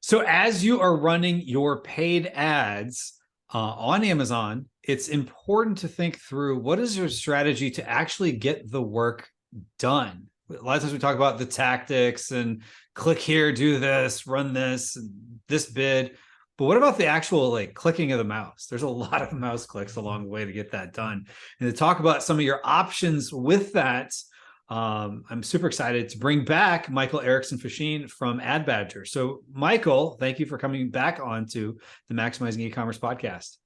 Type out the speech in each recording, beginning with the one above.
So as you are running your paid ads on Amazon, it's important to think through what is your strategy to actually get the work done. A lot of times we talk about the tactics and click here, do this, run this, this bid. But what about the actual like clicking of the mouse? There's a lot of mouse clicks along the way to get that done. And to talk about some of your options with that, I'm super excited to bring back Michael Erickson Facchin from AdBadger. So, Michael, thank you for coming back onto the Maximizing E-commerce podcast.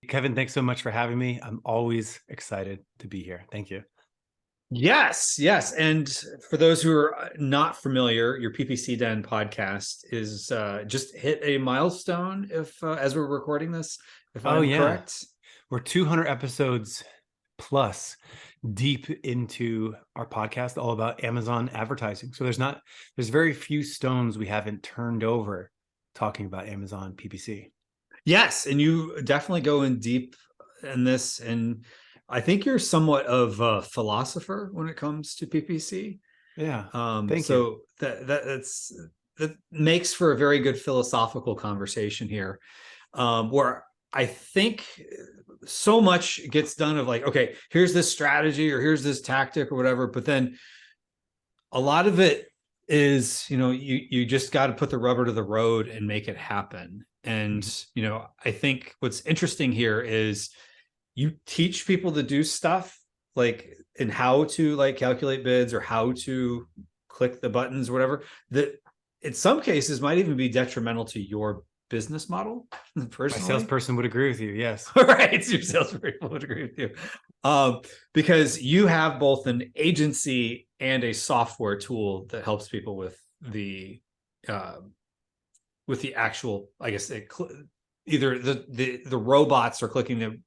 Kevin, thanks so much for having me. I'm always excited to be here. Thank you. Yes, yes. And for those who are not familiar, your PPC Den podcast is just hit a milestone if as we're recording this, if I'm correct. We're 200 episodes plus deep into our podcast all about Amazon advertising. So there's very few stones we haven't turned over talking about Amazon PPC. Yes, and you definitely go in deep in this, and I think you're somewhat of a philosopher when it comes to PPC. Yeah. Thank you. That makes for a very good philosophical conversation here, where I think so much gets done of like, okay, here's this strategy or here's this tactic or whatever, but then a lot of it is, you just got to put the rubber to the road and make it happen. And, I think what's interesting here is you teach people to do stuff like and how to like calculate bids or how to click the buttons or whatever, that in some cases might even be detrimental to your business model. Personally, my salesperson would agree with you. Yes. Right. Your salesperson would agree with you. Because you have both an agency and a software tool that helps people with the actual, I guess, either the robots are clicking the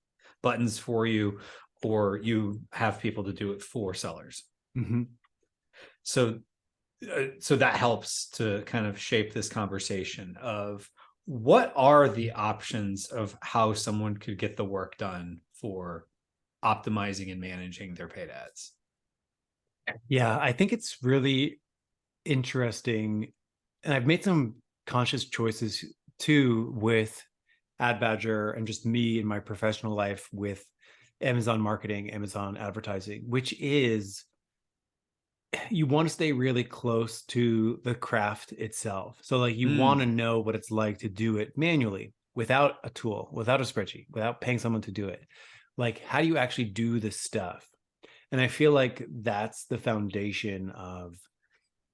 buttons for you, or you have people to do it for sellers. Mm-hmm. So that helps to kind of shape this conversation of what are the options of how someone could get the work done for optimizing and managing their paid ads. Yeah, I think it's really interesting. And I've made some conscious choices too with AdBadger and just me in my professional life with Amazon marketing, Amazon advertising, which is you want to stay really close to the craft itself. So like you want to know what it's like to do it manually without a tool, without a spreadsheet, without paying someone to do it. Like, how do you actually do this stuff? And I feel like that's the foundation of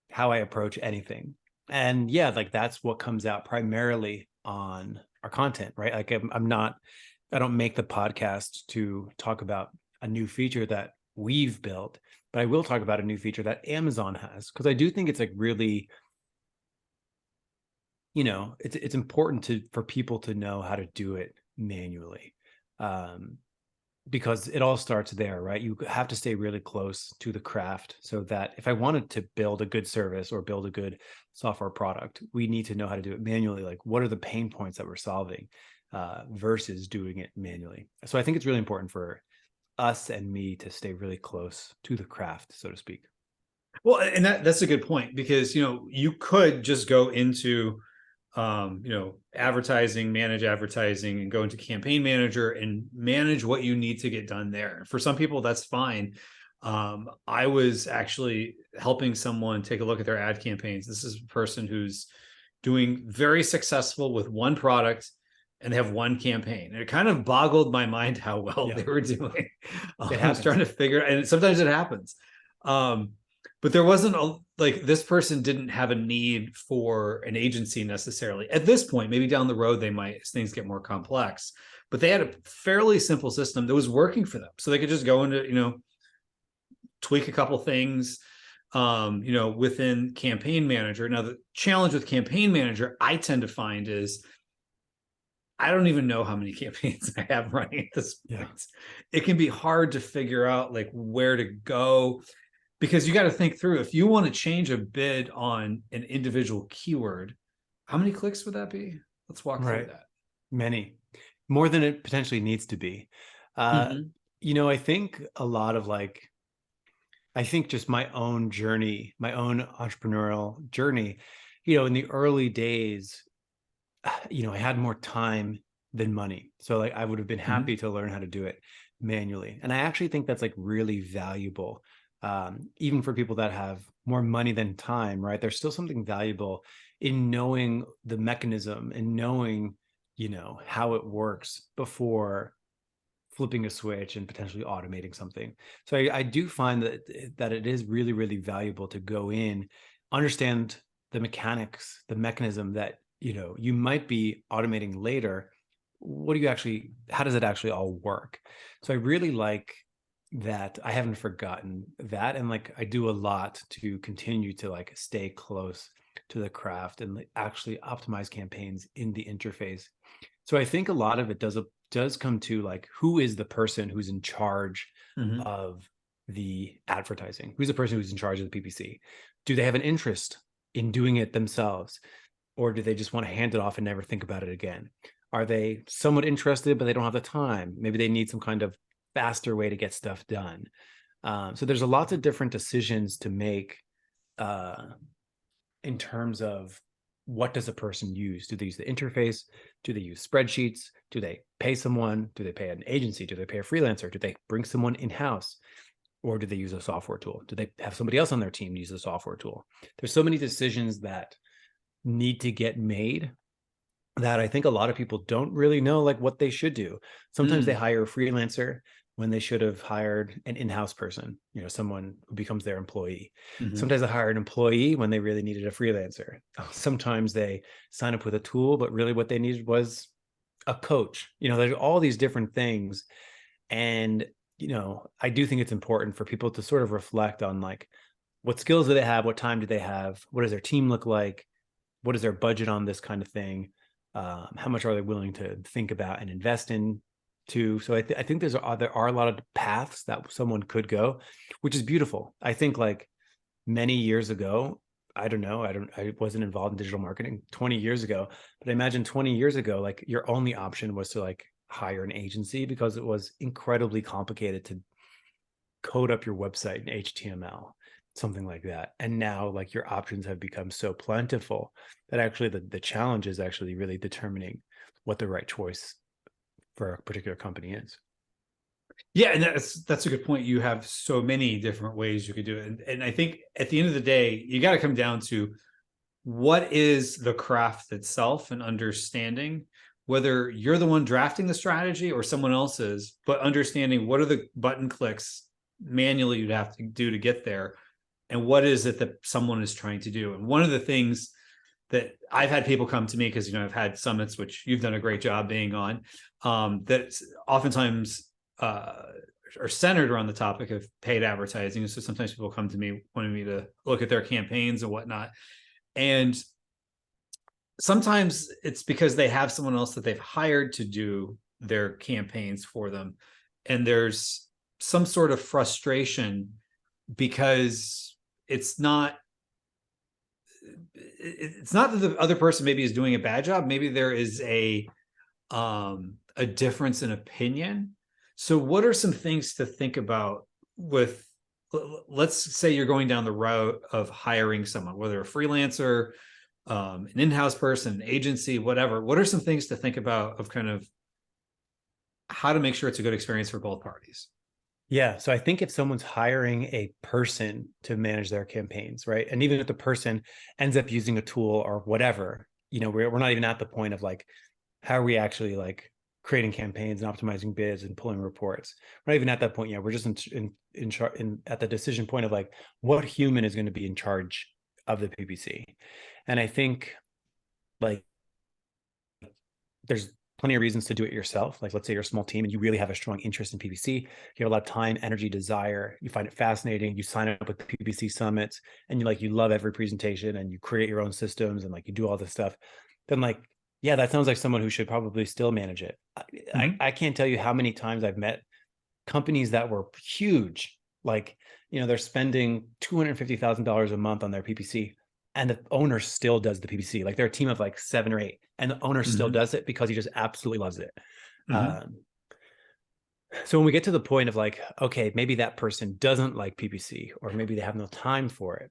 how I approach anything. And yeah, like that's what comes out primarily on our content, right? Like I don't make the podcast to talk about a new feature that we've built, but I will talk about a new feature that Amazon has, because I do think it's like really, it's important for people to know how to do it manually, because it all starts there, right? You have to stay really close to the craft so that if I wanted to build a good service or build a good software product, we need to know how to do it manually. Like, what are the pain points that we're solving versus doing it manually? So I think it's really important for us and me to stay really close to the craft, so to speak. Well, and that's a good point, because you could just go into advertising, manage advertising, and go into campaign manager and manage what you need to get done there. For some people, that's fine. I was actually helping someone take a look at their ad campaigns. This is a person who's doing very successful with one product, and they have one campaign. And it kind of boggled my mind how well they were doing. I was trying to figure, and sometimes it happens. But there wasn't this person didn't have a need for an agency necessarily. At this point, maybe down the road, they might, as things get more complex, but they had a fairly simple system that was working for them. So they could just go into, tweak a couple things, within Campaign Manager. Now, the challenge with Campaign Manager, I tend to find is, I don't even know how many campaigns I have running at this point. Yeah. It can be hard to figure out like where to go, because you got to think through, if you want to change a bid on an individual keyword, how many clicks would that be? Let's walk through that. Many, more than it potentially needs to be. I think a lot of I think just my own journey, my own entrepreneurial journey, in the early days, I had more time than money. So like I would have been Mhm. happy to learn how to do it manually. And I actually think that's like really valuable. Even for people that have more money than time, right? There's still something valuable in knowing the mechanism and knowing, how it works before flipping a switch and potentially automating something. So I do find that it is really, really valuable to go in, understand the mechanics, the mechanism that you might be automating later. How does it actually all work? So I really like that. I haven't forgotten that. And like I do a lot to continue to like stay close to the craft and like actually optimize campaigns in the interface. So I think a lot of it does come to like, who is the person who's in charge Mhm. of the advertising? Who's the person who's in charge of the PPC? Do they have an interest in doing it themselves, or do they just want to hand it off and never think about it again? Are they somewhat interested but they don't have the time? Maybe they need some kind of faster way to get stuff done. So there's a lots of different decisions to make, uh, in terms of what does a person use? Do they use the interface? Do they use spreadsheets? Do they pay someone? Do they pay an agency? Do they pay a freelancer? Do they bring someone in-house? Or do they use a software tool? Do they have somebody else on their team use a software tool? There's so many decisions that need to get made that I think a lot of people don't really know like what they should do. Sometimes they Mm. hire a freelancer when they should have hired an in-house person, someone who becomes their employee. Mhm. Sometimes they hire an employee when they really needed a freelancer. Sometimes they sign up with a tool, but really what they needed was a coach. There's all these different things. And, I do think it's important for people to sort of reflect on like, what skills do they have? What time do they have? What does their team look like? What is their budget on this kind of thing? How much are they willing to think about and invest in too? So I think there are a lot of paths that someone could go, which is beautiful. I think like many years ago, I don't know, I wasn't involved in digital marketing 20 years ago, but I imagine 20 years ago, like your only option was to like hire an agency because it was incredibly complicated to code up your website in HTML, something like that. And now like your options have become so plentiful that actually the challenge is actually really determining what the right choice for a particular company is. Yeah, and that's a good point. You have so many different ways you could do it. And I think at the end of the day, you got to come down to what is the craft itself and understanding whether you're the one drafting the strategy or someone else is, but understanding what are the button clicks manually you'd have to do to get there, and what is it that someone is trying to do. And one of the things that I've had people come to me, because I've had summits which you've done a great job being on, that oftentimes are centered around the topic of paid advertising. So sometimes people come to me wanting me to look at their campaigns and whatnot, and sometimes it's because they have someone else that they've hired to do their campaigns for them, and there's some sort of frustration because it's not that the other person maybe is doing a bad job. Maybe there is a difference in opinion. So what are some things to think about with, let's say you're going down the route of hiring someone, whether a freelancer, an in-house person, an agency, whatever. What are some things to think about of kind of how to make sure it's a good experience for both parties? Yeah. So I think if someone's hiring a person to manage their campaigns, right? And even if the person ends up using a tool or whatever, we're not even at the point of like, how are we actually like creating campaigns and optimizing bids and pulling reports? We're not even at that point yet. We're just at the decision point of like, what human is going to be in charge of the PPC? And I think like there's plenty of reasons to do it yourself. Like, let's say you're a small team and you really have a strong interest in PPC. You have a lot of time, energy, desire. You find it fascinating. You sign up with PPC summits and you love every presentation and you create your own systems and like you do all this stuff. Then like, yeah, that sounds like someone who should probably still manage it. Mm-hmm. I can't tell you how many times I've met companies that were huge, like, they're spending $250,000 a month on their PPC, and the owner still does the PPC. Like they're a team of like 7 or 8, and the owner still Mm-hmm. does it because he just absolutely loves it. Mm-hmm. Um, so when we get to the point of like, okay, maybe that person doesn't like PPC, or maybe they have no time for it,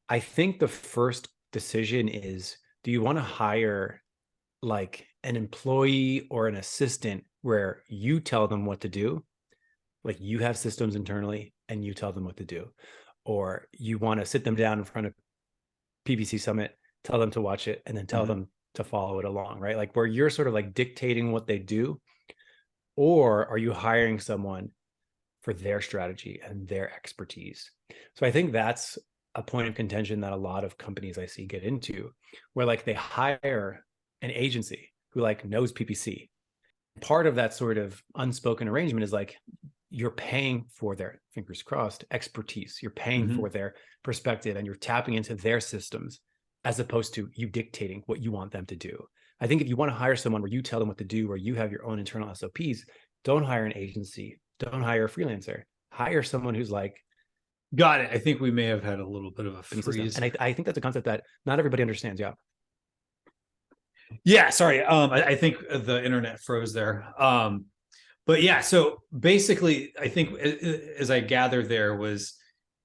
I think the first decision is, do you want to hire like an employee or an assistant where you tell them what to do, like you have systems internally and you tell them what to do, or you want to sit them down in front of PPC Summit, tell them to watch it, and then tell them to follow it along, right? Like where you're sort of like dictating what they do, or are you hiring someone for their strategy and their expertise? So I think that's a point of contention that a lot of companies I see get into, where like they hire an agency who like knows PPC. Part of that sort of unspoken arrangement is like you're paying for their, fingers crossed, expertise. You're paying for their perspective and you're tapping into their systems as opposed to you dictating what you want them to do. I think if you want to hire someone where you tell them what to do, where you have your own internal SOPs, don't hire an agency, don't hire a freelancer, hire someone who's like, got it. I think we may have had a little bit of a freeze. And I think that's a concept that not everybody understands. Yeah. Yeah, sorry. I think the internet froze there. But yeah, so basically, I think as I gathered there was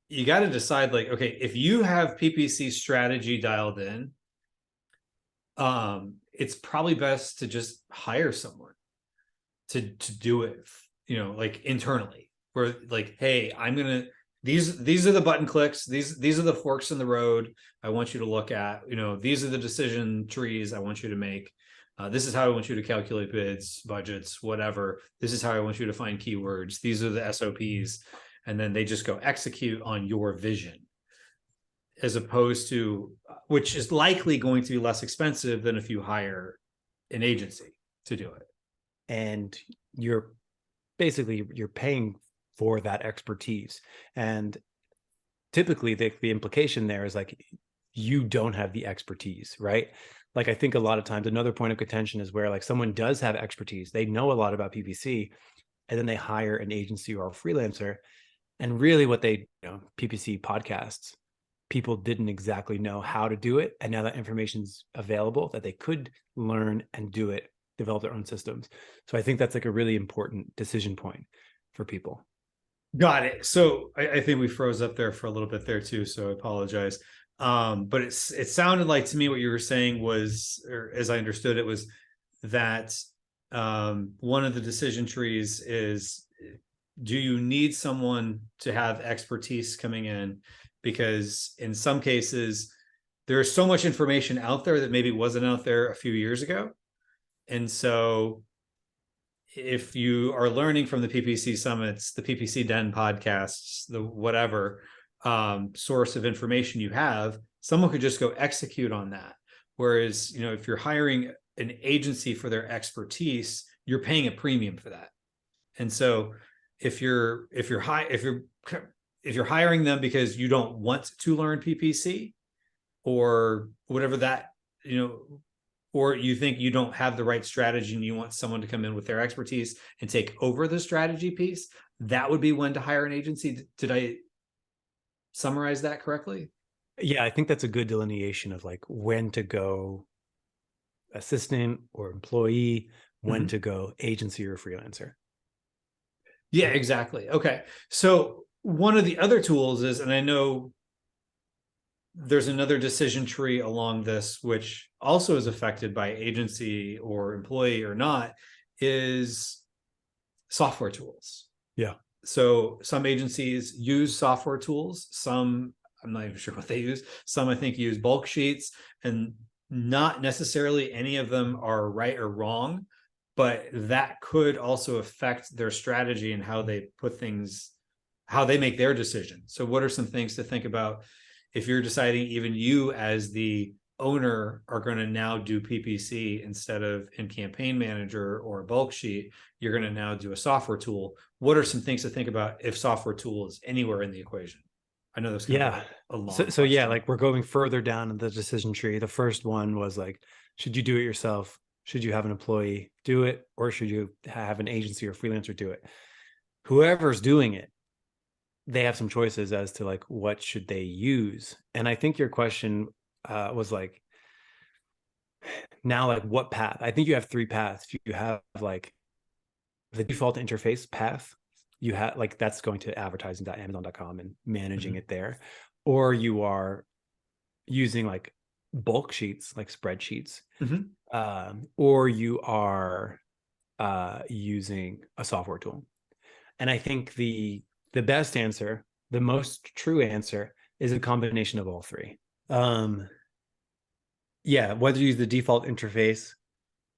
you got to decide like, okay, if you have PPC strategy dialed in, it's probably best to just hire someone to do it, you know, like internally, where like, hey, I'm gonna these are the button clicks, these are the forks in the road I want you to look at, you know, these are the decision trees I want you to make. This is how I want you to calculate bids, budgets, whatever. This is how I want you to find keywords. These are the SOPs. And then they just go execute on your vision, as opposed to, which is likely going to be less expensive than if you hire an agency to do it. And you're paying for that expertise. And typically the implication there is like, you don't have the expertise, right? Like, I think a lot of times another point of contention is where like someone does have expertise, they know a lot about PPC, and then they hire an agency or a freelancer. And really what they, you know, PPC podcasts, people didn't exactly know how to do it. And now that information's available that they could learn and do it, develop their own systems. So I think that's like a really important decision point for people. Got it. So I think we froze up there for a little bit there too. So I apologize. But it sounded like to me what you were saying was, or as I understood it, was that one of the decision trees is, do you need someone to have expertise coming in? Because in some cases, there's so much information out there that maybe wasn't out there a few years ago. And so if you are learning from the PPC summits, the PPC Den podcasts, the whatever source of information you have, someone could just go execute on that. Whereas, you know, if you're hiring an agency for their expertise, you're paying a premium for that. And so if you're hiring them because you don't want to learn PPC or whatever that, you know, or you think you don't have the right strategy and you want someone to come in with their expertise and take over the strategy piece, that would be when to hire an agency. Did I summarize that correctly? Yeah, I think that's a good delineation of like when to go assistant or employee, when to go agency or freelancer. Yeah, exactly. Okay. So one of the other tools is, and I know there's another decision tree along this, which also is affected by agency or employee or not, is software tools. Yeah. So some agencies use software tools. Some, I'm not even sure what they use. Some I think use bulk sheets, and not necessarily any of them are right or wrong, but that could also affect their strategy and how they put things, how they make their decision. So what are some things to think about if you're deciding, even you as the owner are going to now do PPC instead of in Campaign Manager or a bulk sheet, you're going to now do a software tool. What are some things to think about if software tool is anywhere in the equation? I know that's kind of a long so yeah, like we're going further down in the decision tree. The first one was like, should you do it yourself? Should you have an employee do it? Or should you have an agency or freelancer do it? Whoever's doing it, they have some choices as to like, what should they use? And I think your question was like, now, like what path? I think you have three paths. You have like the default interface path. You have like, that's going to advertising.amazon.com and managing it there. Or you are using like bulk sheets, like spreadsheets, Mhm. or you are using a software tool. And I think the best answer, the most true answer, is a combination of all three. Yeah, whether you use the default interface,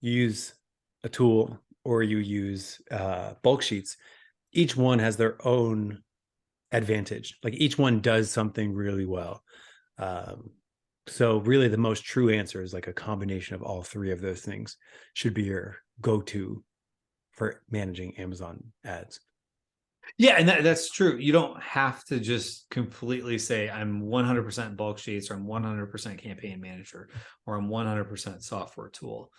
you use a tool, or you use bulk sheets, each one has their own advantage. Like each one does something really well. Um, so really the most true answer is like a combination of all three of those things should be your go-to for managing Amazon ads. Yeah, and that's true. You don't have to just completely say I'm 100% bulk sheets, or I'm 100% campaign manager, or I'm 100% software tool.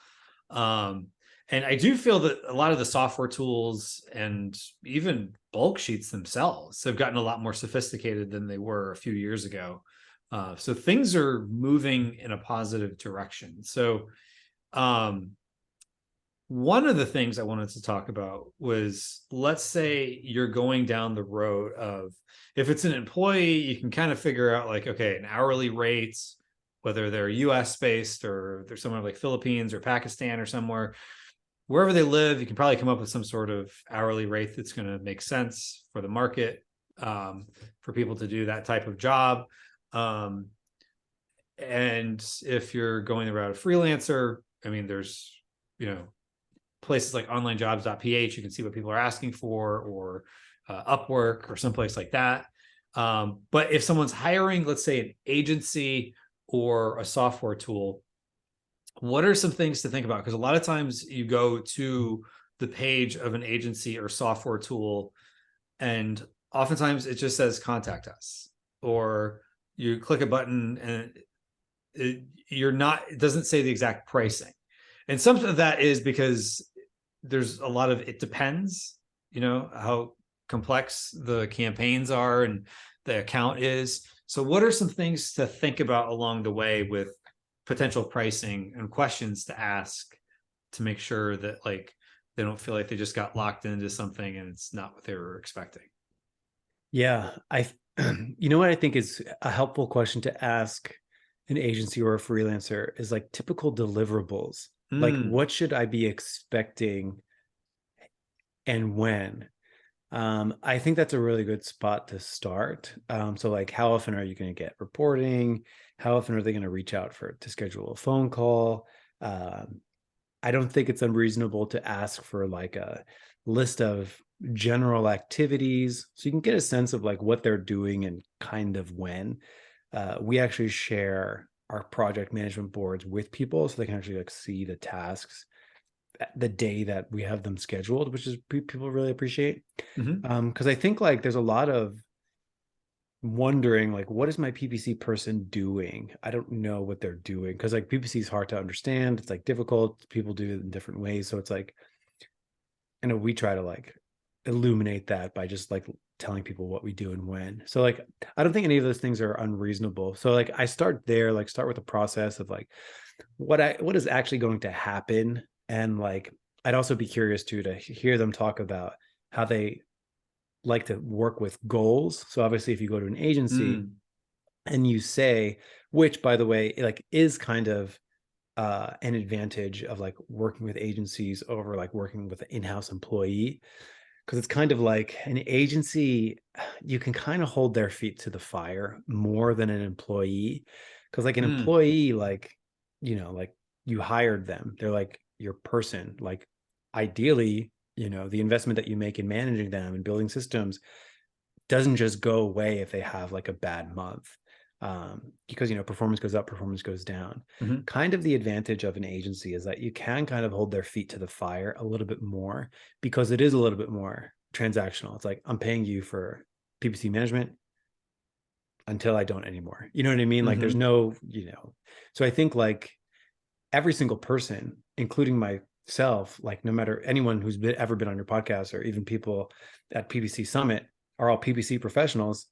Um, and I do feel that a lot of the software tools and even bulk sheets themselves have gotten a lot more sophisticated than they were a few years ago. So things are moving in a positive direction. So um, one of the things I wanted to talk about was, let's say you're going down the road of, if it's an employee, you can kind of figure out like, okay, an hourly rate, whether they're US based or they're somewhere like Philippines or Pakistan or somewhere, wherever they live, you can probably come up with some sort of hourly rate that's going to make sense for the market, for people to do that type of job. Um, and if you're going the route of freelancer, I mean, there's, you know, places like onlinejobs.ph, you can see what people are asking for, or Upwork or someplace like that. But if someone's hiring, let's say an agency or a software tool, what are some things to think about? Because a lot of times you go to the page of an agency or software tool, and oftentimes it just says contact us, or you click a button and it doesn't say the exact pricing. And some of that is because there's a lot of, it depends, you know, how complex the campaigns are and the account is. So what are some things to think about along the way with potential pricing and questions to ask to make sure that like they don't feel like they just got locked into something and it's not what they were expecting? Yeah, you know what I think is a helpful question to ask an agency or a freelancer is like typical deliverables. Like, Mm, what should I be expecting and when? I think that's a really good spot to start. So like, how often are you going to get reporting? How often are they going to reach out to schedule a phone call? I don't think it's unreasonable to ask for like a list of general activities so you can get a sense of like what they're doing and kind of when. We actually share our project management boards with people so they can actually like see the tasks the day that we have them scheduled, which is people really appreciate. mhm. Because I think like there's a lot of wondering like, what is my PPC person doing? I don't know what they're doing, because like PPC is hard to understand. It's like difficult. People do it in different ways. So it's like, I know we try to like illuminate that by just like telling people what we do and when. So like, I don't think any of those things are unreasonable. So like I start there, like start with the process of like what is actually going to happen. And like, I'd also be curious too to hear them talk about how they like to work with goals. So obviously if you go to an agency Mm, and you say, which by the way, like is kind of an advantage of like working with agencies over like working with an in-house employee, because it's kind of like an agency, you can kind of hold their feet to the fire more than an employee. Because like an mm, employee, like, you know, like you hired them, they're like your person. Like ideally, you know, the investment that you make in managing them and building systems doesn't just go away if they have like a bad month, because you know performance goes up, performance goes down. mhm. Kind of the advantage of an agency is that you can kind of hold their feet to the fire a little bit more, because it is a little bit more transactional. It's like, I'm paying you for PPC management until I don't anymore, you know what I mean? Like there's Mhm. no, you know. So I think like every single person, including myself, like no matter anyone who's ever been on your podcast or even people at PPC Summit, are all PPC professionals.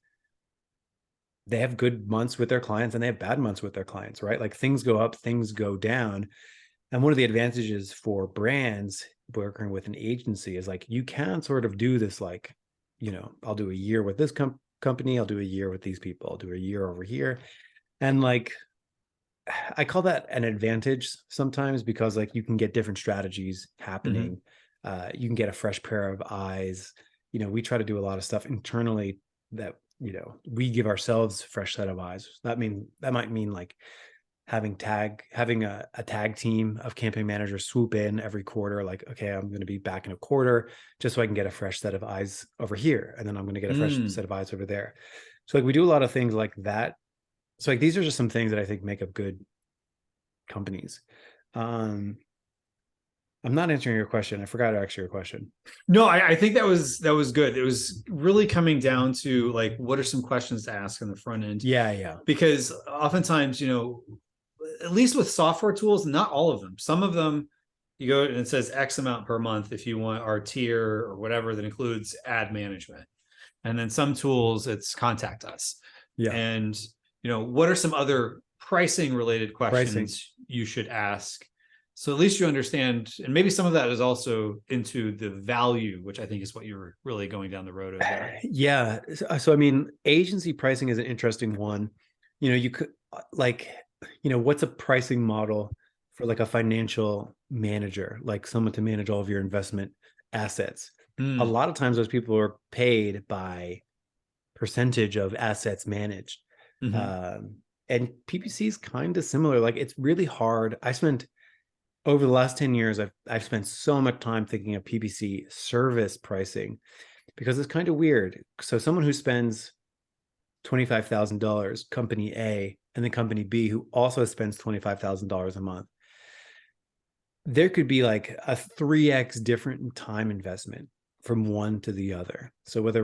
They have good months with their clients and they have bad months with their clients, right? Like things go up, things go down. And one of the advantages for brands working with an agency is like you can sort of do this, like, you know, I'll do a year with this company, I'll do a year with these people, I'll do a year over here. And like I call that an advantage sometimes, because like you can get different strategies happening. You can get a fresh pair of eyes. We try to do a lot of stuff internally that, we give ourselves a fresh set of eyes. That might mean like having a tag team of campaign managers swoop in every quarter, like, okay, I'm going to be back in a quarter just so I can get a fresh set of eyes over here. And then I'm going to get a fresh set of eyes over there. So like we do a lot of things like that. So like these are just some things that I think make up good companies. I'm not answering your question. I forgot to ask your question. No, I think that was good. It was really coming down to like, what are some questions to ask on the front end? Yeah. Because oftentimes, at least with software tools, not all of them. Some of them, you go and it says X amount per month if you want our tier or whatever that includes ad management. And then some tools, it's contact us. Yeah. And, what are some other pricing related questions you should ask? So at least you understand, and maybe some of that is also into the value, which I think is what you're really going down the road of there. Yeah. So I mean, agency pricing is an interesting one. You could like, what's a pricing model for like a financial manager, like someone to manage all of your investment assets? A lot of times those people are paid by percentage of assets managed. And PPC is kind of similar. Like it's really hard. Over the last 10 years, I've spent so much time thinking of PPC service pricing, because it's kind of weird. So someone who spends $25,000, company A, and then company B, who also spends $25,000 a month, there could be like a 3x different time investment from one to the other. So whether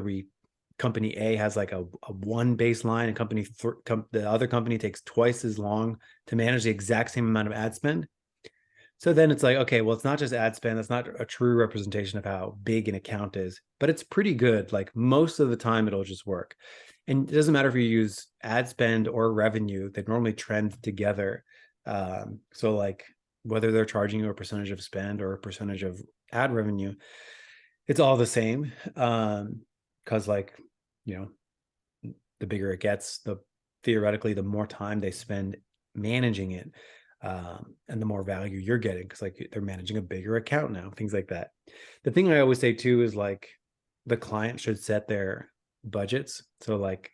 company A has like a one baseline, and the other company takes twice as long to manage the exact same amount of ad spend. So then it's like, okay, well, it's not just ad spend. That's not a true representation of how big an account is, but it's pretty good. Like most of the time it'll just work. And it doesn't matter if you use ad spend or revenue, they normally trend together. So like whether they're charging you a percentage of spend or a percentage of ad revenue, it's all the same. Because like, the bigger it gets, theoretically, the more time they spend managing it. And the more value you're getting, because like they're managing a bigger account now, things like that. The thing I always say too is like the client should set their budgets. So like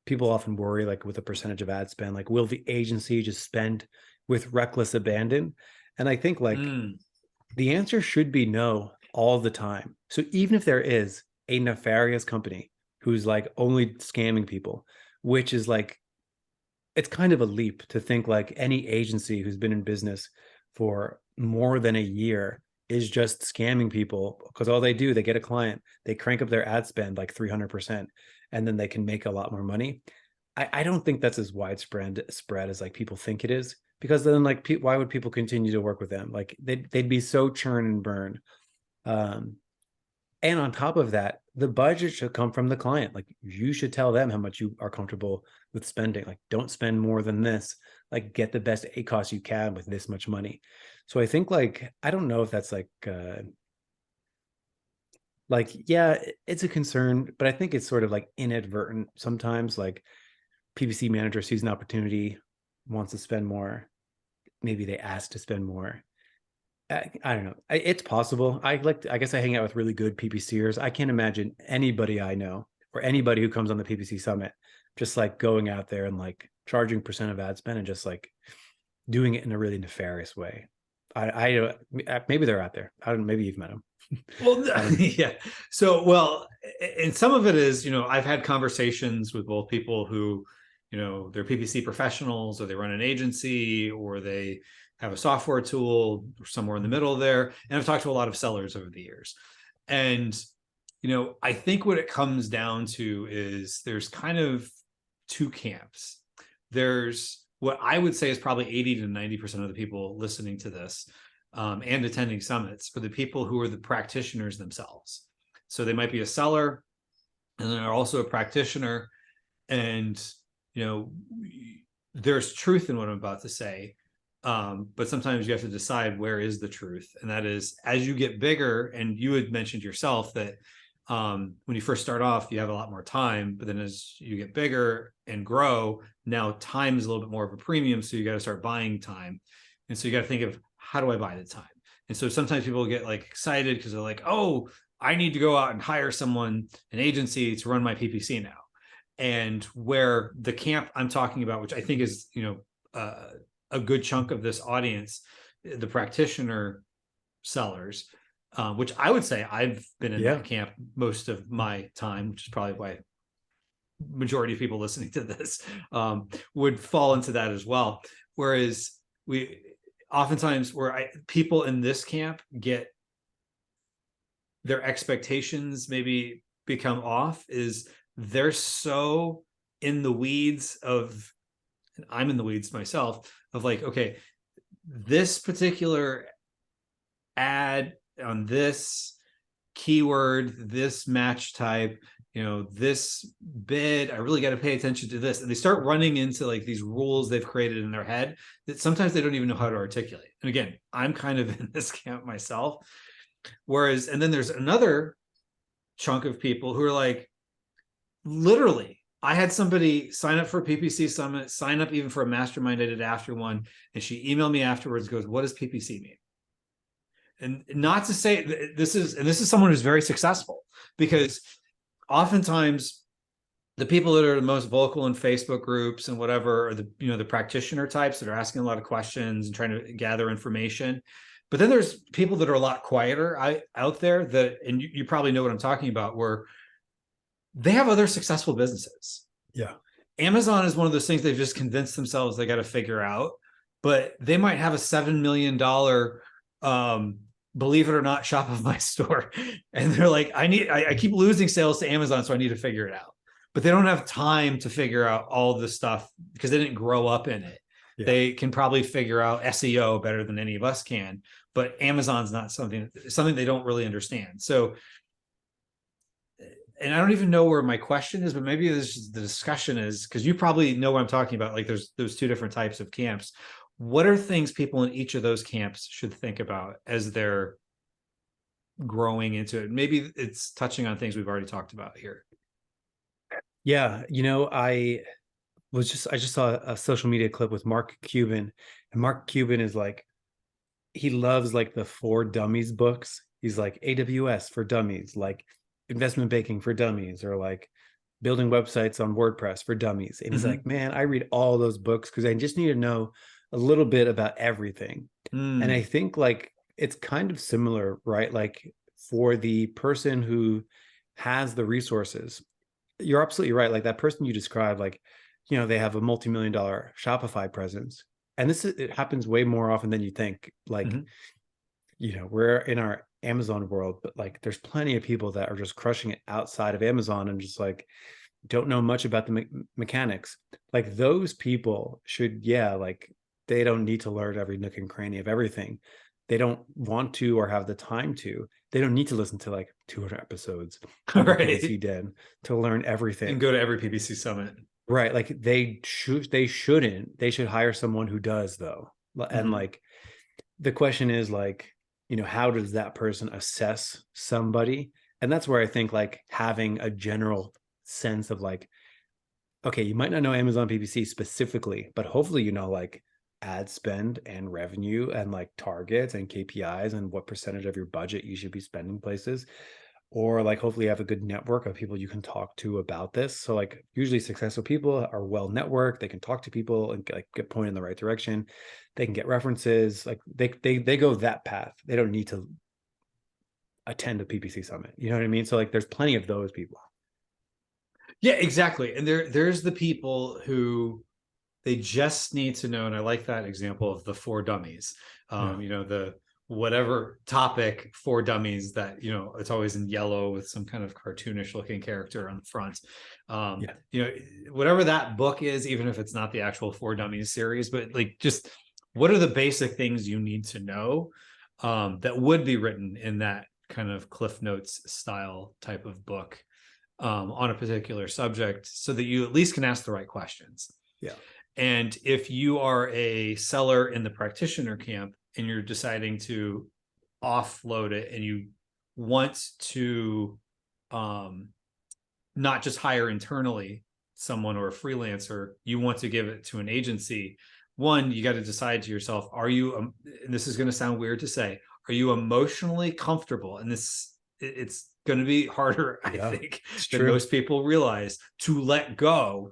people often worry like with a percentage of ad spend, like will the agency just spend with reckless abandon? And I think like the answer should be no all the time. So even if there is a nefarious company who's like only scamming people, which is like, it's kind of a leap to think like any agency who's been in business for more than a year is just scamming people, because all they do, they get a client, they crank up their ad spend like 300%, and then they can make a lot more money. I don't think that's as widespread as like people think it is, because then like why would people continue to work with them? Like they'd be so churn and burn. And on top of that, the budget should come from the client. Like you should tell them how much you are comfortable with spending. Like don't spend more than this. Like get the best ACoS you can with this much money. So I think like, I don't know if that's yeah, it's a concern, but I think it's sort of like inadvertent sometimes. Like PPC manager sees an opportunity, wants to spend more. Maybe they ask to spend more. I don't know. It's possible. I guess I hang out with really good PPCers. I can't imagine anybody I know or anybody who comes on the PPC summit just like going out there and like charging percent of ad spend and just like doing it in a really nefarious way. I maybe they're out there. I don't know. Maybe you've met them. Well, yeah. So, well, and some of it is, I've had conversations with both people who, they're PPC professionals, or they run an agency, or they have a software tool, or somewhere in the middle there. And I've talked to a lot of sellers over the years. And, I think what it comes down to is there's kind of two camps. There's what I would say is probably 80 to 90% of the people listening to this and attending summits for the people who are the practitioners themselves. So they might be a seller and they're also a practitioner. And, there's truth in what I'm about to say. But sometimes you have to decide where is the truth. And that is, as you get bigger, and you had mentioned yourself that When you first start off, you have a lot more time, but then as you get bigger and grow, now time is a little bit more of a premium. So you got to start buying time. And so you got to think of, how do I buy the time? And so sometimes people get like excited because they're like, oh, I need to go out and hire someone, an agency to run my PPC now. And where the camp I'm talking about, which I think is, a good chunk of this audience, the practitioner sellers, which I would say I've been in that camp most of my time, which is probably why majority of people listening to this would fall into that as well. Whereas we oftentimes people in this camp get their expectations maybe become off, is they're so in the weeds of, and I'm in the weeds myself, of like, okay, this particular ad on this keyword, this match type, this bid, I really got to pay attention to this. And they start running into like these rules they've created in their head that sometimes they don't even know how to articulate. And again, I'm kind of in this camp myself. Whereas, and then there's another chunk of people who are like, literally, I had somebody sign up for a PPC summit, sign up even for a mastermind I did after one, and she emailed me afterwards, goes, what does PPC mean? And not to say this is someone who's very successful, because oftentimes the people that are the most vocal in Facebook groups and whatever are the practitioner types that are asking a lot of questions and trying to gather information. But then there's people that are a lot quieter out there that, and you probably know what I'm talking about, where they have other successful businesses. Yeah. Amazon is one of those things they've just convinced themselves they got to figure out, but they might have a $7 million, believe it or not, Shopify store. And they're like, I keep losing sales to Amazon, so I need to figure it out. But they don't have time to figure out all the stuff because they didn't grow up in it. Yeah. They can probably figure out SEO better than any of us can, but Amazon's not something they don't really understand. So, and I don't even know where my question is, but maybe the discussion is, because you probably know what I'm talking about. Like there's those two different types of camps. What are things people in each of those camps should think about as they're growing into it? Maybe it's touching on things we've already talked about here. Yeah. I just saw a social media clip with Mark Cuban, and Mark Cuban is like, he loves like the For Dummies books. He's like AWS for dummies, like investment banking for dummies, or like building websites on WordPress for dummies. And he's like, man, I read all those books because I just need to know a little bit about everything. And I think like it's kind of similar, right? Like for the person who has the resources, you're absolutely right. Like that person you described, like, they have a multi-million-dollar Shopify presence. And it happens way more often than you think. Like, we're in our Amazon world, but like there's plenty of people that are just crushing it outside of Amazon and just like don't know much about the mechanics. Like those people should, like they don't need to learn every nook and cranny of everything. They don't want to or have the time to. They don't need to listen to like 200 episodes of the PPC Den to learn everything. And go to every PPC summit. Right. Like they shouldn't. They should hire someone who does, though. And like the question is like, how does that person assess somebody? And that's where I think like having a general sense of like, okay, you might not know Amazon PPC specifically, but hopefully like ad spend and revenue and like targets and KPIs and what percentage of your budget you should be spending places. Or like hopefully you have a good network of people you can talk to about this. So like usually successful people are well networked. They can talk to people and like get pointed in the right direction. They can get references. Like they go that path. They don't need to attend a PPC summit. You know what I mean? So like there's plenty of those people. Yeah, exactly. And there's the people who they just need to know. And I like that example of the For Dummies. The whatever topic for dummies that, it's always in yellow with some kind of cartoonish looking character on the front. Whatever that book is, even if it's not the actual For Dummies series, but like just what are the basic things you need to know that would be written in that kind of Cliff Notes style type of book on a particular subject, so that you at least can ask the right questions. Yeah. And if you are a seller in the practitioner camp and you're deciding to offload it and you want to not just hire internally someone or a freelancer, you want to give it to an agency. One, you got to decide to yourself, are you, and this is going to sound weird to say, are you emotionally comfortable? And it's going to be harder, I think, than most people realize, to let go,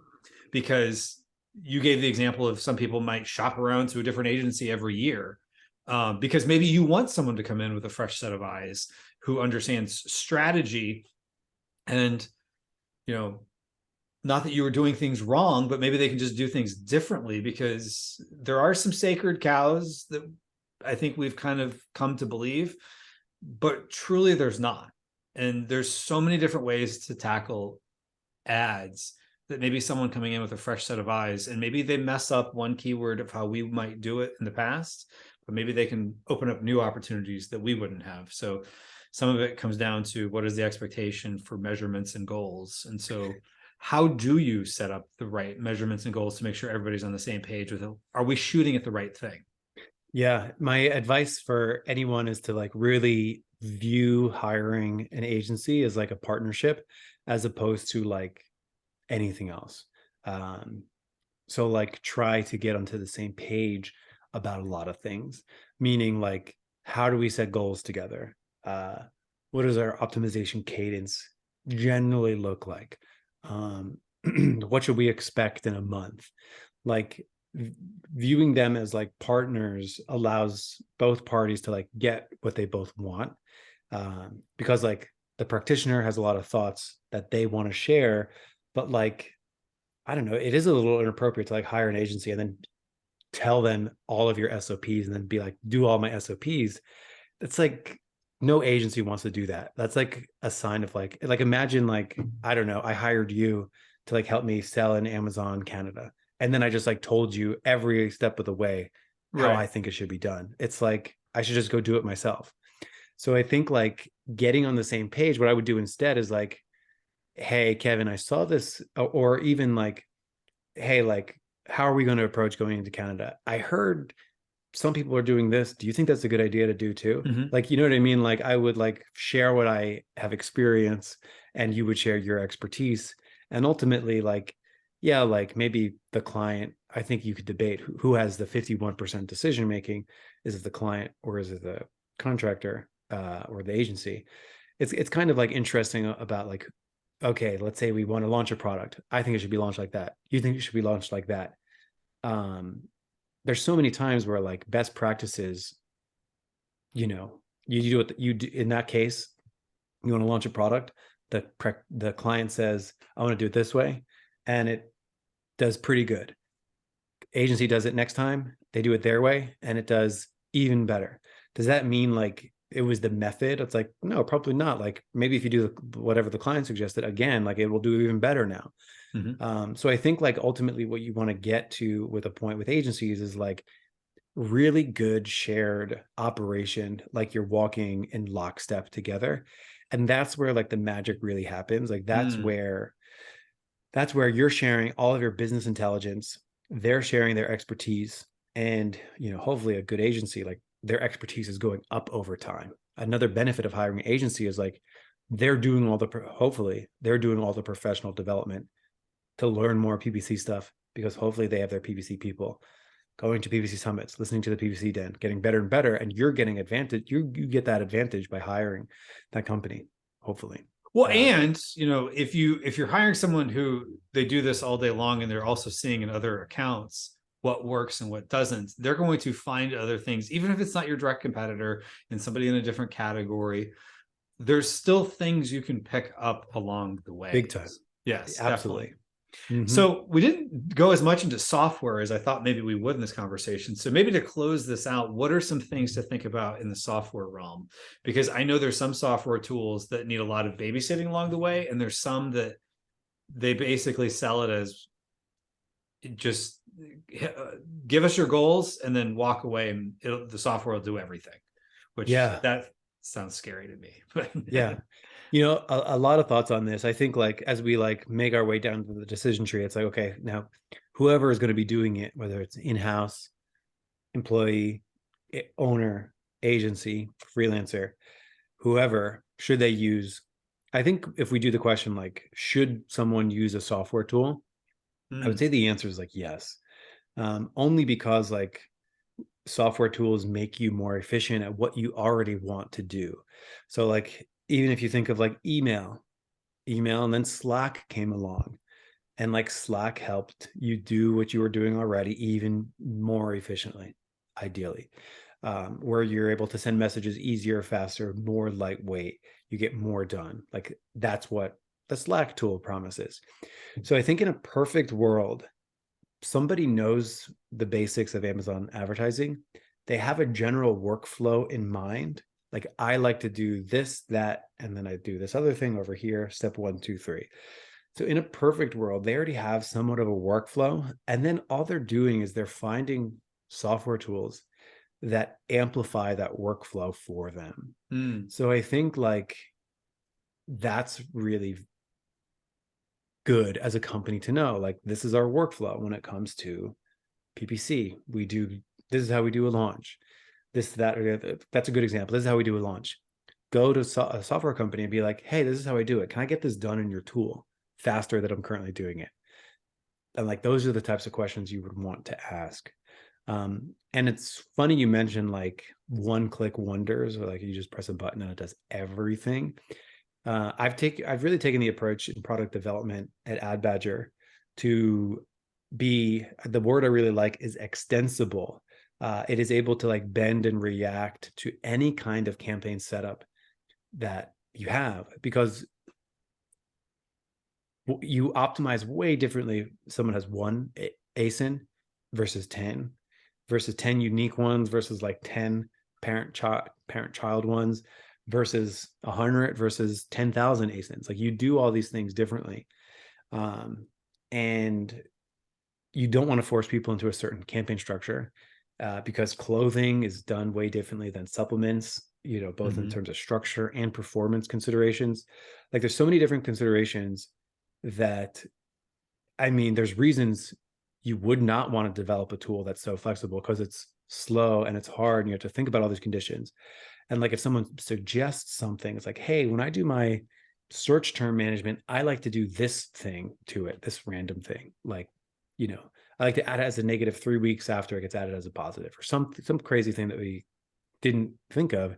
because you gave the example of some people might shop around to a different agency every year, because maybe you want someone to come in with a fresh set of eyes who understands strategy. And, not that you were doing things wrong, but maybe they can just do things differently, because there are some sacred cows that I think we've kind of come to believe, but truly there's not. And there's so many different ways to tackle ads that maybe someone coming in with a fresh set of eyes, and maybe they mess up one keyword of how we might do it in the past, but maybe they can open up new opportunities that we wouldn't have. So some of it comes down to, what is the expectation for measurements and goals? And so how do you set up the right measurements and goals to make sure everybody's on the same page with it? Are we shooting at the right thing? Yeah, my advice for anyone is to like really view hiring an agency as like a partnership, as opposed to like anything else. So like try to get onto the same page about a lot of things, meaning like, how do we set goals together? What does our optimization cadence generally look like? What should we expect in a month? Like viewing them as like partners allows both parties to like get what they both want, because like the practitioner has a lot of thoughts that they want to share, but like, I don't know, it is a little inappropriate to like hire an agency and then tell them all of your SOPs and then be like, do all my SOPs. It's like, no agency wants to do that. That's like a sign of like imagine like, I don't know, I hired you to like help me sell in Amazon Canada, and then I just like told you every step of the way how I think it should be done. It's like, I should just go do it myself. So I think like getting on the same page, what I would do instead is like, hey, Kevin, I saw this, or even like, hey, like, how are we going to approach going into Canada? I heard some people are doing this. Do you think that's a good idea to do too? Mm-hmm. Like, you know what I mean? Like I would like share what I have experienced, and you would share your expertise. And ultimately, like, yeah, like maybe the client, I think you could debate who has the 51% decision making. Is it the client, or is it the contractor, or the agency? It's kind of like interesting about like, okay, let's say we want to launch a product. I think it should be launched like that. You think it should be launched like that. There's so many times where like best practices, you do what you do in that case. You want to launch a product, the client says, I want to do it this way, and it does pretty good. Agency does it next time, they do it their way, and it does even better. Does that mean like it was the method? It's like, no, probably not. Like maybe if you do whatever the client suggested again, like it will do even better now. Mm-hmm. So I think like ultimately what you want to get to with a point with agencies is like really good shared operation, like you're walking in lockstep together. And that's where like the magic really happens. Like that's where you're sharing all of your business intelligence, they're sharing their expertise, and hopefully a good agency, like their expertise is going up over time. Another benefit of hiring an agency is like hopefully they're doing all the professional development to learn more PPC stuff, because hopefully they have their PPC people going to PPC summits, listening to the PPC den, getting better and better, and you're getting advantage. You get that advantage by hiring that company, hopefully. Well, and if you're hiring someone who they do this all day long, and they're also seeing in other accounts what works and what doesn't, they're going to find other things, even if it's not your direct competitor and somebody in a different category. There's still things you can pick up along the way. Big time. Yes, absolutely. Definitely. So we didn't go as much into software as I thought maybe we would in this conversation. So maybe to close this out, what are some things to think about in the software realm? Because I know there's some software tools that need a lot of babysitting along the way, and there's some that they basically sell it as just give us your goals and then walk away, and the software will do everything, which that sounds scary to me. But yeah. A lot of thoughts on this. I think like as we like make our way down to the decision tree, it's like, okay, now whoever is going to be doing it, whether it's in-house, employee, owner, agency, freelancer, whoever, should they use I think if we do the question, like, should someone use a software tool? I would Mm, say the answer is like, yes. Only because like software tools make you more efficient at what you already want to do. So like, even if you think of like email and then Slack came along, and like Slack helped you do what you were doing already even more efficiently, ideally, where you're able to send messages easier, faster, more lightweight. You get more done. Like that's what the Slack tool promises. So I think in a perfect world, somebody knows the basics of Amazon advertising. They have a general workflow in mind. Like I like to do this, that, and then I do this other thing over here, step 1, 2, 3. So in a perfect world, they already have somewhat of a workflow. And then all they're doing is they're finding software tools that amplify that workflow for them. mm, So I think like that's really good as a company to know. Like this is our workflow when it comes to PPC. This is how we do a launch. That's a good example. This is how we do a launch. Go to a software company and be like, hey, this is how I do it. Can I get this done in your tool faster than I'm currently doing it? And like those are the types of questions you would want to ask. And it's funny you mentioned like one-click wonders, or like you just press a button and it does everything. I've really taken the approach in product development at AdBadger to be, the word I really like is extensible. It is able to like bend and react to any kind of campaign setup that you have, because you optimize way differently. Someone has one ASIN versus 10, versus 10 unique ones, versus like 10 parent child ones, versus 100 versus 10,000 ASINs. Like you do all these things differently. And you don't want to force people into a certain campaign structure, because clothing is done way differently than supplements, both in mhm. terms of structure and performance considerations. Like there's so many different considerations that, I mean, there's reasons you would not want to develop a tool that's so flexible, because it's slow and it's hard and you have to think about all these conditions. And like if someone suggests something, it's like, hey, when I do my search term management, I like to do this thing to it, this random thing. Like, I like to add it as a negative 3 weeks after it gets added as a positive, or some crazy thing that we didn't think of.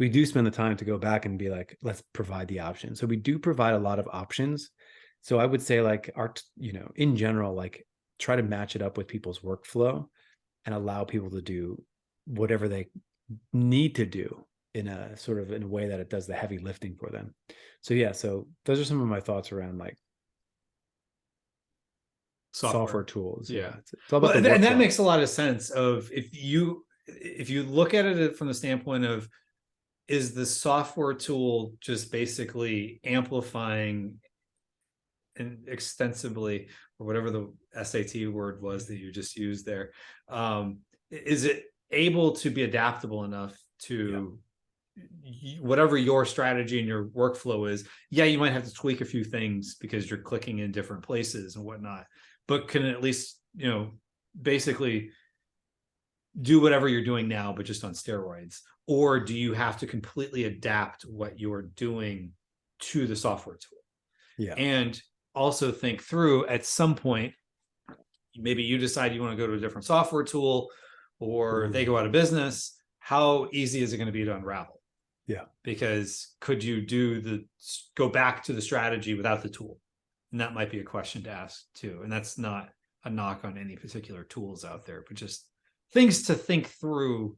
We do spend the time to go back and be like, let's provide the option. So we do provide a lot of options. So I would say like in general, like try to match it up with people's workflow and allow people to do whatever they need to do in a way that it does the heavy lifting for them. So yeah, so those are some of my thoughts around like software Software. tools. Yeah. Yeah, it's all about Well, the and that workflow. makes a lot of sense. Of if you look at it from the standpoint of, is the software tool just basically amplifying and extensively, or whatever the SAT word was that you just used there, is it able to be adaptable enough to whatever your strategy and your workflow is? Yeah, you might have to tweak a few things because you're clicking in different places and whatnot, but can it at least, basically do whatever you're doing now, but just on steroids? Or do you have to completely adapt what you're doing to the software tool? Yeah. And also think through, at some point, maybe you decide you want to go to a different software tool, or they go out of business. How easy is it going to be to unravel? Yeah. Because could you go back to the strategy without the tool? And that might be a question to ask too. And that's not a knock on any particular tools out there, but just things to think through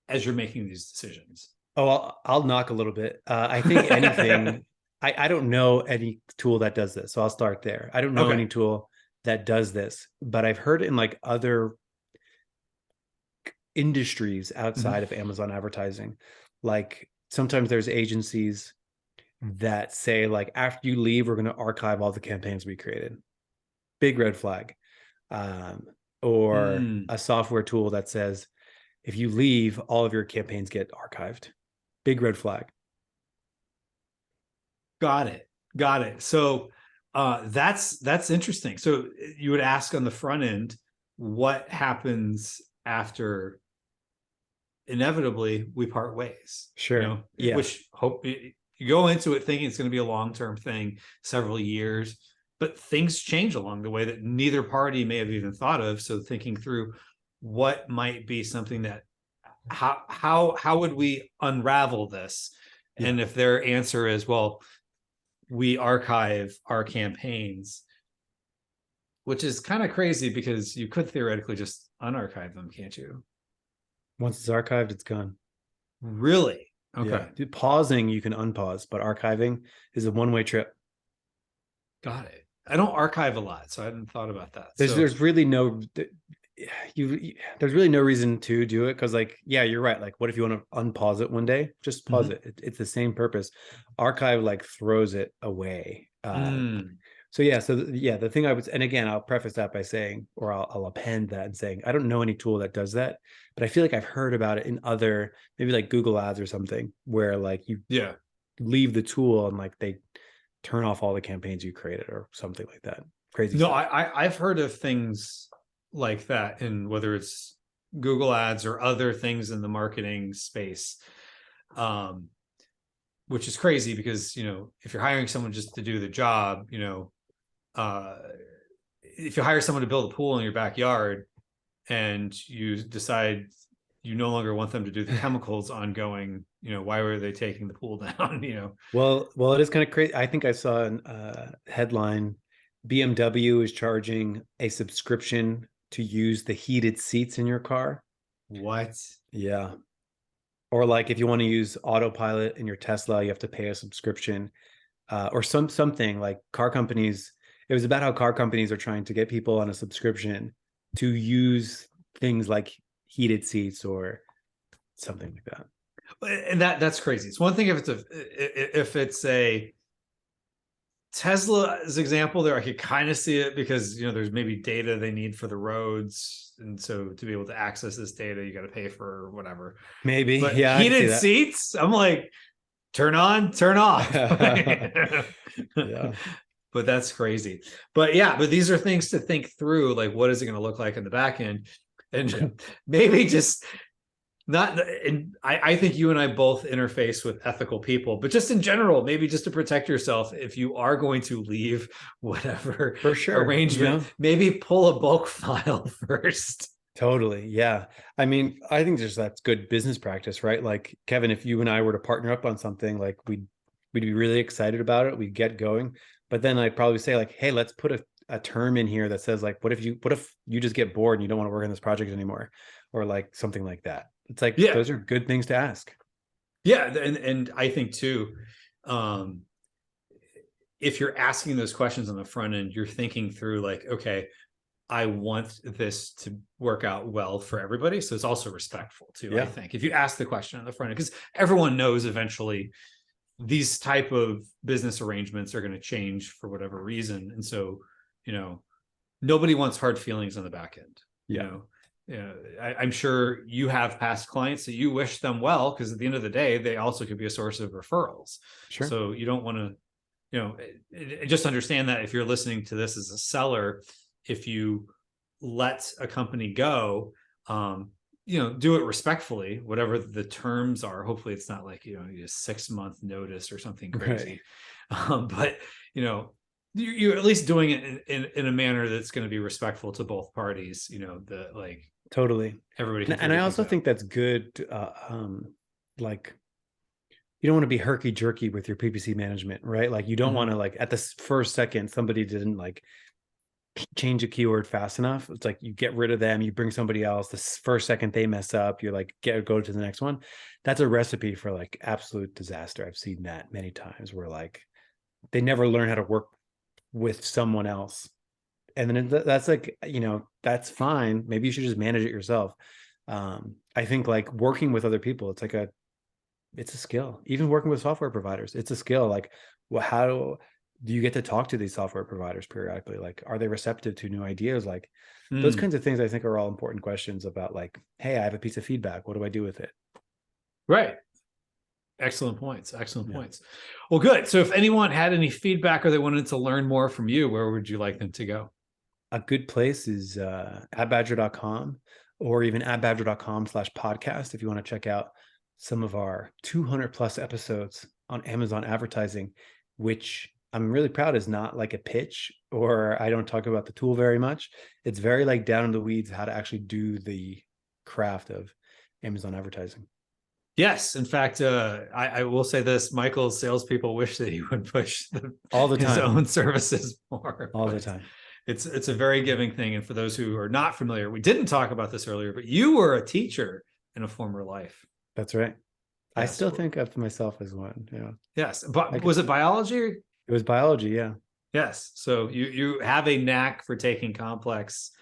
as you're making these decisions. Oh, I'll knock a little bit. I think anything, I don't know any tool that does this. So I'll start there. I don't know Okay. any tool that does this, but I've heard in like other industries outside Mhm. of Amazon advertising, like sometimes there's agencies that say like, after you leave, we're going to archive all the campaigns we created. Big red flag. Um, or Mm, a software tool that says, if you leave, all of your campaigns get archived. Big red flag. got it. Got it. So that's interesting. So you would ask on the front end, what happens after inevitably we part ways, Sure. Yeah. which hope you go into it thinking it's going to be a long-term thing, several years, but things change along the way that neither party may have even thought of. So thinking through what might be something that, how would we unravel this? Yeah. And if their answer is, well, we archive our campaigns, which is kind of crazy because you could theoretically just unarchive them, can't you? Once it's archived, it's gone. Really? Okay. Yeah. Dude, pausing, you can unpause, but archiving is a one-way trip. Got it. I don't archive a lot, so I hadn't thought about that. There's really no there's really no reason to do it, because like, yeah, you're right. Like, what if you want to unpause it one day? Just pause it. It's the same purpose. Archive like throws it away. So yeah, the thing I would, and again, I'll preface that by saying, or I'll append that and saying, I don't know any tool that does that, but I feel like I've heard about it in other, maybe like Google Ads or something, where like you leave the tool and like they turn off all the campaigns you created or something like that. Crazy. No, I've heard of things like that, in whether it's Google Ads or other things in the marketing space, which is crazy because, you know, if you're hiring someone just to do the job, you know, if you hire someone to build a pool in your backyard and you decide you no longer want them to do the chemicals ongoing, you know, why were they taking the pool down? You know, well, it is kind of crazy. I think I saw a headline: BMW is charging a subscription to use the heated seats in your car. What? Yeah. Or like, if you want to use autopilot in your Tesla, you have to pay a subscription, or something like car companies. It was about how car companies are trying to get people on a subscription to use things like heated seats or something like that. And that's crazy. It's one thing if it's a Tesla's example there, I could kind of see it because, you know, there's maybe data they need for the roads, and so to be able to access this data, you got to pay for whatever. Maybe, but yeah. Heated seats, I'm like, turn on, turn off. Yeah. But that's crazy. But yeah, but these are things to think through. Like, what is it going to look like in the back end? And maybe just not, and I think you and I both interface with ethical people, but just in general, maybe just to protect yourself, if you are going to leave whatever for sure arrangement, maybe pull a bulk file first. Totally. Yeah. I mean, I think just that's good business practice, right? Like, Kevin, if you and I were to partner up on something, like we'd be really excited about it. We'd get going. But then I'd probably say like, hey, let's put a term in here that says like, what if you just get bored and you don't want to work on this project anymore? Or like something like that. It's like, those are good things to ask. Yeah. And I think too, if you're asking those questions on the front end, you're thinking through like, okay, I want this to work out well for everybody. So it's also respectful too, I think, if you ask the question on the front end, because everyone knows eventually these type of business arrangements are going to change for whatever reason. And so, you know, nobody wants hard feelings on the back end. You know, I'm sure you have past clients that you wish them well, because at the end of the day, they also could be a source of referrals. Sure. So you don't want to, you know, just understand that if you're listening to this as a seller, if you let a company go, you know, do it respectfly, whatever the terms are. Hopefully it's not like, you know, a 6-month notice or something crazy. Right. But, you know, you're at least doing it in a manner that's going to be respectful to both parties, you know, the like totally everybody. And I also think that's good. Like, you don't want to be herky jerky with your PPC management, right? Like, you don't want to, like, at the first second, somebody didn't like change a keyword fast enough. It's like, you get rid of them, you bring somebody else. The first second they mess up, you're like, go to the next one. That's a recipe for like absolute disaster. I've seen that many times where like they never learn how to work with someone else. And then that's like, you know, that's fine. Maybe you should just manage it yourself. I think like working with other people, it's like it's a skill. Even working with software providers, it's a skill. Like, well, how do you get to talk to these software providers periodically? Like, are they receptive to new ideas? Like those kinds of things, I think, are all important questions about like, hey, I have a piece of feedback. What do I do with it? Right. Excellent points. Excellent points. Well, good. So if anyone had any feedback or they wanted to learn more from you, where would you like them to go? A good place is AdBadger.com, or even AdBadger.com/podcast if you want to check out some of our 200 plus episodes on Amazon advertising, which I'm really proud is not like a pitch, or I don't talk about the tool very much. It's very like down in the weeds how to actually do the craft of Amazon advertising. Yes, in fact, I will say this: Michael's salespeople wish that he would push All the his time. own services more. All the but time. It's a very giving thing. And for those who are not familiar, we didn't talk about this earlier, but you were a teacher in a former life. That's right. I Yes. still think of myself as one. Yeah. Yes, but was it biology? It was biology. Yeah. Yes. So you have a knack for taking complex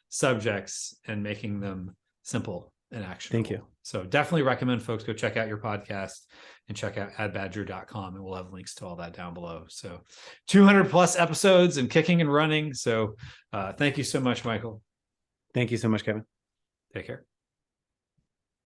subjects and making them simple and actionable. Thank you. So definitely recommend folks go check out your podcast and check out AdBadger.com, and we'll have links to all that down below. So 200 plus episodes and kicking and running. So thank you so much, Michael. Thank you so much, Kevin. Take care.